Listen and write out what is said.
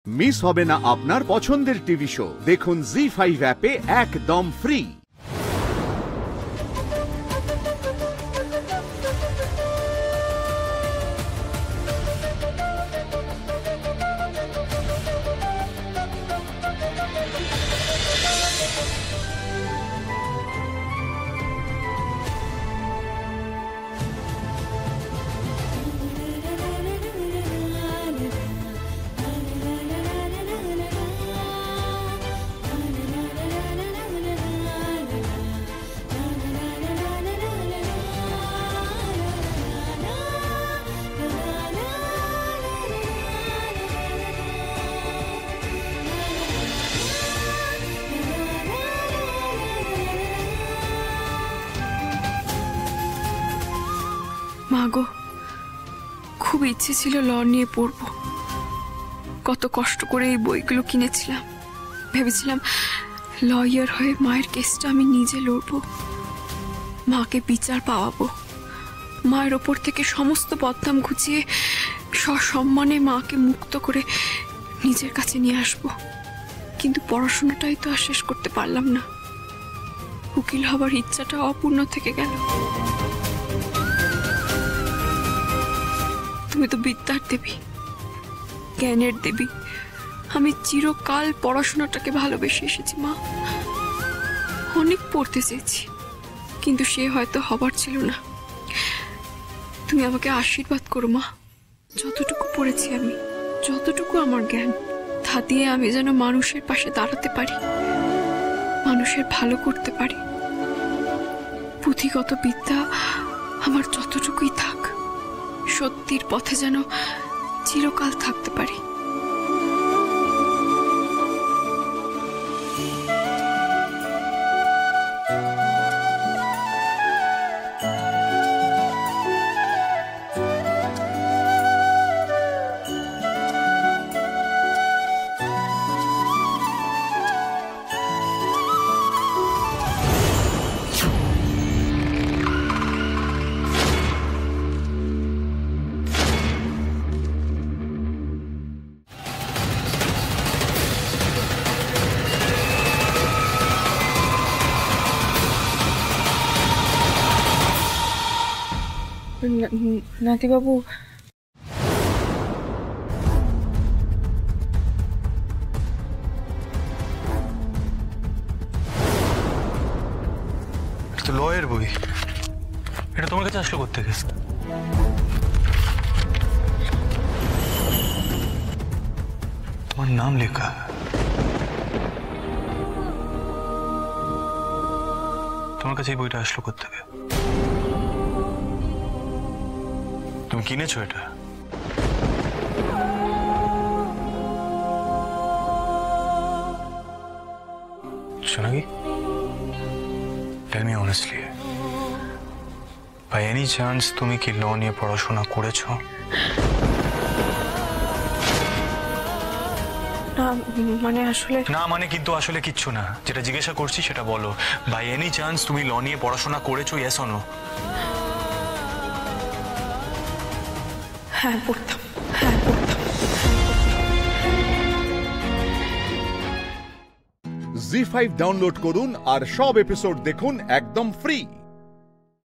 Miss হবে না আপনার পছন্দের টিভি শো। দেখুন জি5 অ্যাপে একদম ফ্রি। মা গো, খুব ইচ্ছে ছিল ল নিয়ে পড়বো। কত কষ্ট করে এই বইগুলো কিনেছিলাম। ভেবেছিলাম লয়ার হয়ে মায়ের কেসটা আমি নিজে লড়বো, মাকে বিচার পাওয়াবো, মায়ের ওপর থেকে সমস্ত বদনাম ঘুচিয়ে সসম্মানে মাকে মুক্ত করে নিজের কাছে নিয়ে আসবো। কিন্তু পড়াশোনাটাই তো আর শেষ করতে পারলাম না। উকিল হবার ইচ্ছাটা অপূর্ণ থেকে গেল। তুমি তো বিদ্যার দেবী, জ্ঞানের দেবী। আমি চিরকাল পড়াশোনাটাকে ভালোবেসে এসেছি মা। অনেক পড়তে চেয়েছি, কিন্তু সে হয়তো হবার ছিল না। তুমি আমাকে আশীর্বাদ করো মা। যতটুকু পড়েছি আমি, যতটুকু আমার জ্ঞান, তা দিয়ে আমি যেন মানুষের পাশে দাঁড়াতে পারি, মানুষের ভালো করতে পারি। পুঁথিগত বিদ্যা আমার যতটুকুই থাক, সত্যির পথে যেন চিরকাল থাকতে পারি। নাতিবাবু, তো লয়ের বই, এটা তোমার কাছে আসলো কোত্থেকে? তোমার নাম লেখা। তোমার কাছে এই বইটা আসলো কোত্থেকে? তুমি কিনেছো এটা? Sonaki, tell me honestly, by any chance তুমি কি ল নিয়ে পড়াশোনা করেছো? না মানে আসলে না মানে কিন্তু আসলে কিচ্ছু না। যেটা জিজ্ঞাসা করছি সেটা বলো। বাই এনি চান্স তুমি ল নিয়ে পড়াশোনা করেছো? Yes or no? হ্যাঁ পড়তাম। জি5 ডাউনলোড করুন আর সব এপিসোড দেখুন একদম ফ্রি।